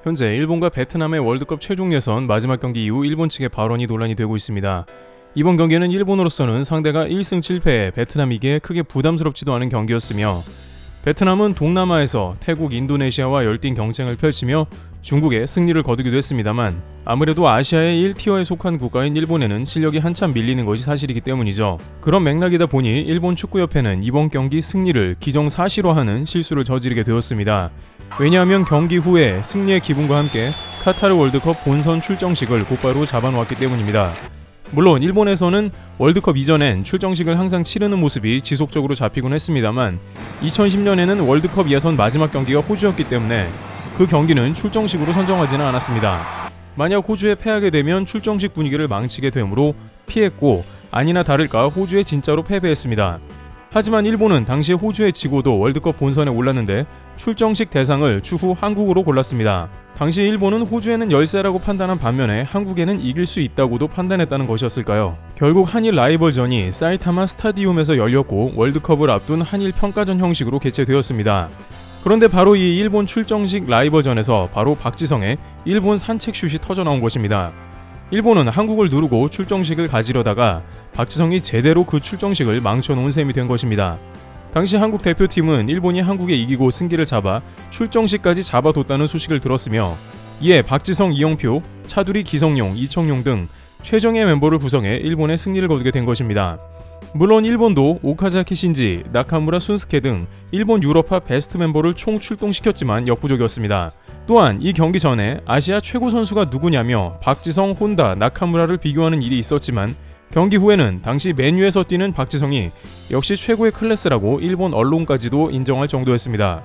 현재 일본과 베트남의 월드컵 최종 예선 마지막 경기 이후 일본 측의 발언이 논란이 되고 있습니다. 이번 경기는 일본으로서는 상대가 1승 7패에 베트남이기에 크게 부담스럽지도 않은 경기였으며, 베트남은 동남아에서 태국, 인도네시아와 열띤 경쟁을 펼치며 중국에 승리를 거두기도 했습니다만, 아무래도 아시아의 1티어에 속한 국가인 일본에는 실력이 한참 밀리는 것이 사실이기 때문이죠. 그런 맥락이다 보니 일본 축구협회는 이번 경기 승리를 기정사실화하는 실수를 저지르게 되었습니다. 왜냐하면 경기 후에 승리의 기분과 함께 카타르 월드컵 본선 출정식을 곧바로 잡아놓았기 때문입니다. 물론 일본에서는 월드컵 이전엔 출정식을 항상 치르는 모습이 지속적으로 잡히곤 했습니다만, 2010년에는 월드컵 예선 마지막 경기가 호주였기 때문에 그 경기는 출정식으로 선정하지는 않았습니다. 만약 호주에 패하게 되면 출정식 분위기를 망치게 되므로 피했고, 아니나 다를까 호주에 진짜로 패배했습니다. 하지만 일본은 당시 호주에 지고도 월드컵 본선에 올랐는데 출정식 대상을 추후 한국으로 골랐습니다. 당시 일본은 호주에는 열세라고 판단한 반면에 한국에는 이길 수 있다고도 판단했다는 것이었을까요? 결국 한일 라이벌전이 사이타마 스타디움에서 열렸고 월드컵을 앞둔 한일 평가전 형식으로 개최되었습니다. 그런데 바로 이 일본 출정식 라이벌전에서 바로 박지성의 일본 산책슛이 터져나온 것입니다. 일본은 한국을 누르고 출정식을 가지려다가 박지성이 제대로 그 출정식을 망쳐놓은 셈이 된 것입니다. 당시 한국 대표팀은 일본이 한국에 이기고 승기를 잡아 출정식까지 잡아뒀다는 소식을 들었으며, 이에 박지성, 이영표, 차두리, 기성용, 이청용 등 최정예 멤버를 구성해 일본의 승리를 거두게 된 것입니다. 물론 일본도 오카자키 신지, 나카무라 순스케 등 일본 유럽파 베스트 멤버를 총 출동시켰지만 역부족이었습니다. 또한 이 경기 전에 아시아 최고 선수가 누구냐며 박지성, 혼다, 나카무라를 비교하는 일이 있었지만, 경기 후에는 당시 맨유에서 뛰는 박지성이 역시 최고의 클래스라고 일본 언론까지도 인정할 정도였습니다.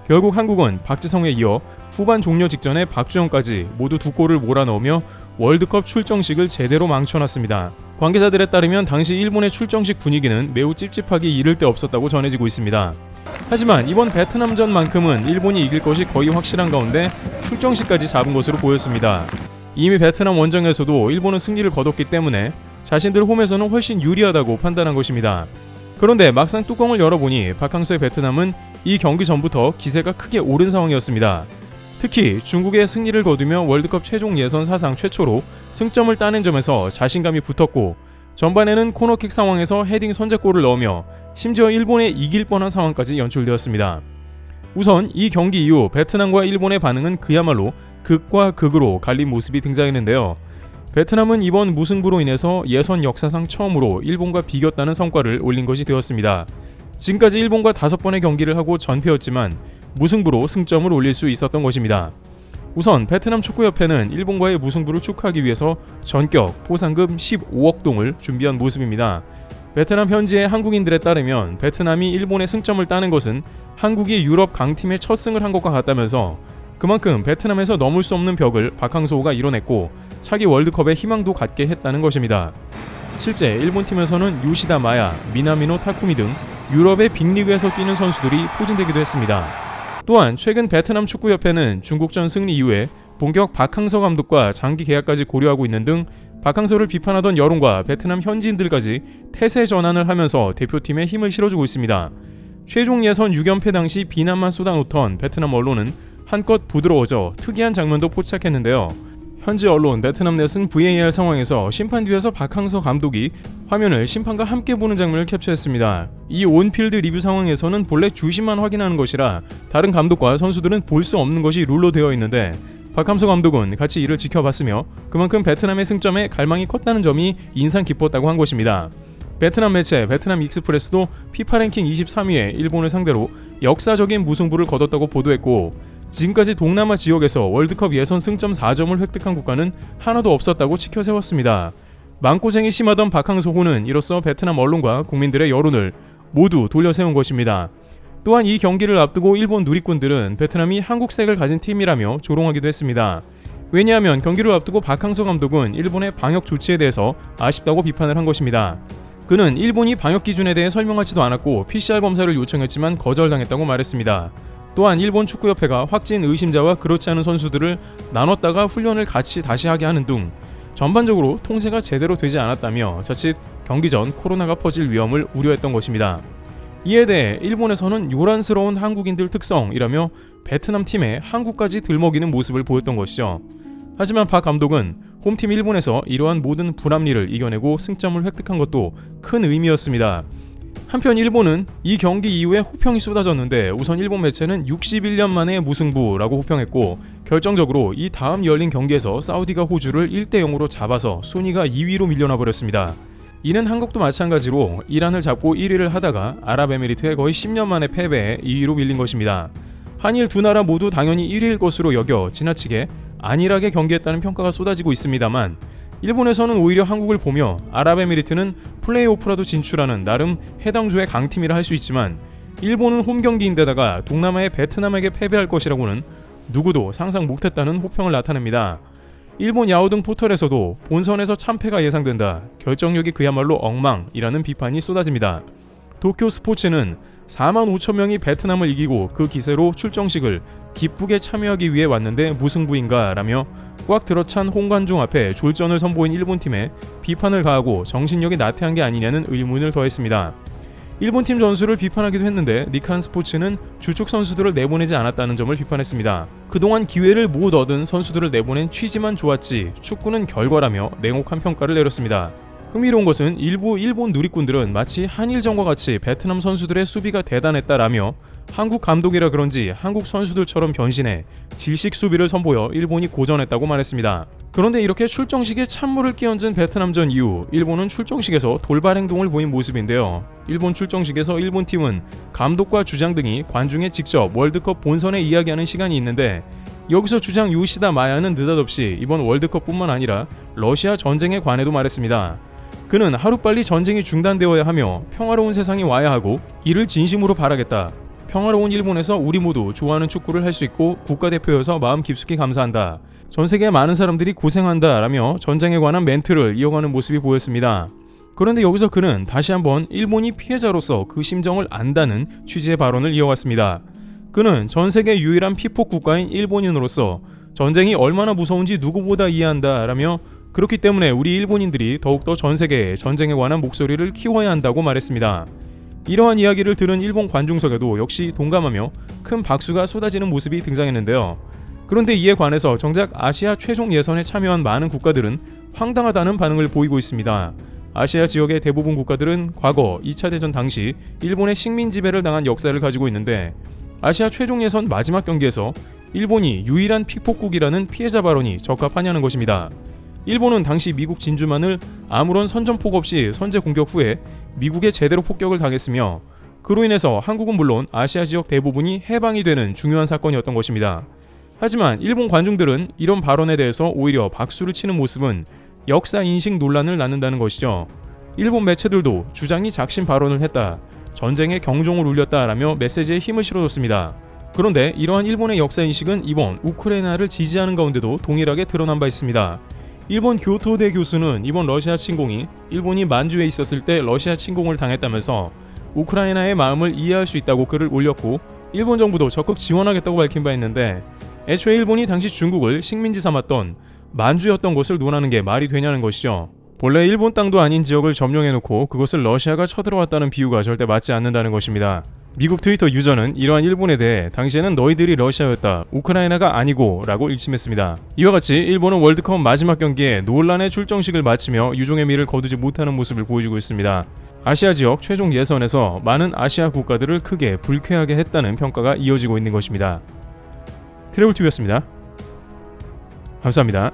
결국 한국은 박지성에 이어 후반 종료 직전에 박주영까지 모두 2골을 몰아넣으며 월드컵 출정식을 제대로 망쳐놨습니다. 관계자들에 따르면 당시 일본의 출정식 분위기는 매우 찝찝하기 이를 데 없었다고 전해지고 있습니다. 하지만 이번 베트남전만큼은 일본이 이길 것이 거의 확실한 가운데 출정식까지 잡은 것으로 보였습니다. 이미 베트남 원정에서도 일본은 승리를 거뒀기 때문에 자신들 홈에서는 훨씬 유리하다고 판단한 것입니다. 그런데 막상 뚜껑을 열어보니 박항서의 베트남은 이 경기 전부터 기세가 크게 오른 상황이었습니다. 특히 중국의 승리를 거두며 월드컵 최종 예선 사상 최초로 승점을 따낸 점에서 자신감이 붙었고, 전반에는 코너킥 상황에서 헤딩 선제골을 넣으며 심지어 일본에 이길 뻔한 상황까지 연출되었습니다. 우선 이 경기 이후 베트남과 일본의 반응은 그야말로 극과 극으로 갈린 모습이 등장했는데요. 베트남은 이번 무승부로 인해서 예선 역사상 처음으로 일본과 비겼다는 성과를 올린 것이 되었습니다. 지금까지 일본과 5번의 경기를 하고 전패였지만 무승부로 승점을 올릴 수 있었던 것입니다. 우선 베트남 축구협회는 일본과의 무승부를 축하하기 위해서 전격 포상금 15억 동을 준비한 모습입니다. 베트남 현지의 한국인들에 따르면 베트남이 일본의 승점을 따는 것은 한국이 유럽 강팀의 첫 승을 한 것과 같다면서, 그만큼 베트남에서 넘을 수 없는 벽을 박항서호가 이뤄냈고 차기 월드컵에 희망도 갖게 했다는 것입니다. 실제 일본팀에서는 요시다 마야, 미나미노 타쿠미 등 유럽의 빅리그에서 뛰는 선수들이 포진되기도 했습니다. 또한 최근 베트남 축구협회는 중국전 승리 이후에 본격 박항서 감독과 장기 계약까지 고려하고 있는 등 박항서를 비판하던 여론과 베트남 현지인들까지 태세 전환을 하면서 대표팀에 힘을 실어주고 있습니다. 최종 예선 6연패 당시 비난만 쏟아놓던 베트남 언론은 한껏 부드러워져 특이한 장면도 포착했는데요. 현지 언론 베트남 넷은 VAR 상황에서 심판 뒤에서 박항서 감독이 화면을 심판과 함께 보는 장면을 캡처했습니다. 이 온필드 리뷰 상황에서는 본래 주심만 확인하는 것이라 다른 감독과 선수들은 볼 수 없는 것이 룰로 되어 있는데, 박항서 감독은 같이 이를 지켜봤으며 그만큼 베트남의 승점에 갈망이 컸다는 점이 인상 깊었다고 한 것입니다. 베트남 매체 베트남 익스프레스도 피파 랭킹 23위에 일본을 상대로 역사적인 무승부를 거뒀다고 보도했고, 지금까지 동남아 지역에서 월드컵 예선 승점 4점을 획득한 국가는 하나도 없었다고 치켜세웠습니다. 마음고생이 심하던 박항서호는 이로써 베트남 언론과 국민들의 여론을 모두 돌려세운 것입니다. 또한 이 경기를 앞두고 일본 누리꾼들은 베트남이 한국색을 가진 팀이라며 조롱하기도 했습니다. 왜냐하면 경기를 앞두고 박항서 감독은 일본의 방역 조치에 대해서 아쉽다고 비판을 한 것입니다. 그는 일본이 방역 기준에 대해 설명하지도 않았고 PCR 검사를 요청했지만 거절당했다고 말했습니다. 또한 일본 축구협회가 확진 의심자와 그렇지 않은 선수들을 나눴다가 훈련을 같이 다시 하게 하는 등 전반적으로 통제가 제대로 되지 않았다며 자칫 경기 전 코로나가 퍼질 위험을 우려했던 것입니다. 이에 대해 일본에서는 요란스러운 한국인들 특성이라며 베트남 팀에 한국까지 들먹이는 모습을 보였던 것이죠. 하지만 박 감독은 홈팀 일본에서 이러한 모든 불합리를 이겨내고 승점을 획득한 것도 큰 의미였습니다. 한편 일본은 이 경기 이후에 호평이 쏟아졌는데 우선 일본 매체는 61년 만에 무승부라고 호평했고 결정적으로 이 다음 열린 경기에서 사우디가 호주를 1대0으로 잡아서 순위가 2위로 밀려나 버렸습니다. 이는 한국도 마찬가지로 이란을 잡고 1위를 하다가 아랍에미리트에 거의 10년 만에 패배해 2위로 밀린 것입니다. 한일 두 나라 모두 당연히 1위일 것으로 여겨 지나치게 안일하게 경기했다는 평가가 쏟아지고 있습니다만 일본에서는 오히려 한국을 보며 아랍에미리트는 플레이오프라도 진출하는 나름 해당 조의 강팀이라 할 수 있지만 일본은 홈경기인데다가 동남아의 베트남에게 패배할 것이라고는 누구도 상상 못했다는 호평을 나타냅니다. 일본 야오등 포털에서도 본선에서 참패가 예상된다. 결정력이 그야말로 엉망이라는 비판이 쏟아집니다. 도쿄 스포츠는 4만 5천 명이 베트남을 이기고 그 기세로 출정식을 기쁘게 참여하기 위해 왔는데 무승부인가 라며 꽉 들어찬 홍관중 앞에 졸전을 선보인 일본팀에 비판을 가하고 정신력이 나태한 게 아니냐는 의문을 더했습니다. 일본팀 전술을 비판하기도 했는데 니칸 스포츠는 주축 선수들을 내보내지 않았다는 점을 비판했습니다. 그동안 기회를 못 얻은 선수들을 내보낸 취지만 좋았지 축구는 결과라며 냉혹한 평가를 내렸습니다. 흥미로운 것은 일부 일본 누리꾼들은 마치 한일전과 같이 베트남 선수들의 수비가 대단했다라며 한국 감독이라 그런지 한국 선수들처럼 변신해 질식 수비를 선보여 일본이 고전했다고 말했습니다. 그런데 이렇게 출정식에 찬물을 끼얹은 베트남전 이후 일본은 출정식에서 돌발 행동을 보인 모습인데요. 일본 출정식에서 일본 팀은 감독과 주장 등이 관중에 직접 월드컵 본선에 이야기하는 시간이 있는데 여기서 주장 요시다 마야는 느닷없이 이번 월드컵뿐만 아니라 러시아 전쟁에 관해도 말했습니다. 그는 하루빨리 전쟁이 중단되어야 하며 평화로운 세상이 와야 하고 이를 진심으로 바라겠다. 평화로운 일본에서 우리 모두 좋아하는 축구를 할 수 있고 국가대표여서 마음 깊숙이 감사한다. 전 세계 많은 사람들이 고생한다 라며 전쟁에 관한 멘트를 이어가는 모습이 보였습니다. 그런데 여기서 그는 다시 한번 일본이 피해자로서 그 심정을 안다는 취지의 발언을 이어갔습니다. 그는 전 세계 유일한 피폭 국가인 일본인으로서 전쟁이 얼마나 무서운지 누구보다 이해한다 라며 그렇기 때문에 우리 일본인들이 더욱더 전 세계에 전쟁에 관한 목소리를 키워야 한다고 말했습니다. 이러한 이야기를 들은 일본 관중석에도 역시 동감하며 큰 박수가 쏟아지는 모습이 등장했는데요. 그런데 이에 관해서 정작 아시아 최종 예선에 참여한 많은 국가들은 황당하다는 반응을 보이고 있습니다. 아시아 지역의 대부분 국가들은 과거 2차 대전 당시 일본의 식민 지배를 당한 역사를 가지고 있는데 아시아 최종 예선 마지막 경기에서 일본이 유일한 피폭국이라는 피해자 발언이 적합하냐는 것입니다. 일본은 당시 미국 진주만을 아무런 선전포고 없이 선제 공격 후에 미국에 제대로 폭격을 당했으며 그로 인해서 한국은 물론 아시아 지역 대부분이 해방이 되는 중요한 사건이었던 것입니다. 하지만 일본 관중들은 이런 발언에 대해서 오히려 박수를 치는 모습은 역사 인식 논란을 낳는다는 것이죠. 일본 매체들도 주장이 작심 발언을 했다, 전쟁에 경종을 울렸다라며 메시지에 힘을 실어줬습니다. 그런데 이러한 일본의 역사 인식은 이번 우크라이나를 지지하는 가운데도 동일하게 드러난 바 있습니다. 일본 교토대 교수는 이번 러시아 침공이 일본이 만주에 있었을 때 러시아 침공을 당했다면서 우크라이나의 마음을 이해할 수 있다고 글을 올렸고 일본 정부도 적극 지원하겠다고 밝힌 바 있는데 애초에 일본이 당시 중국을 식민지 삼았던 만주였던 것을 논하는 게 말이 되냐는 것이죠. 본래 일본 땅도 아닌 지역을 점령해놓고 그것을 러시아가 쳐들어왔다는 비유가 절대 맞지 않는다는 것입니다. 미국 트위터 유저는 이러한 일본에 대해 당시에는 너희들이 러시아였다, 우크라이나가 아니고 라고 일침했습니다. 이와 같이 일본은 월드컵 마지막 경기에 논란의 출정식을 마치며 유종의 미를 거두지 못하는 모습을 보여주고 있습니다. 아시아 지역 최종 예선에서 많은 아시아 국가들을 크게 불쾌하게 했다는 평가가 이어지고 있는 것입니다. 트래블TV였습니다. 감사합니다.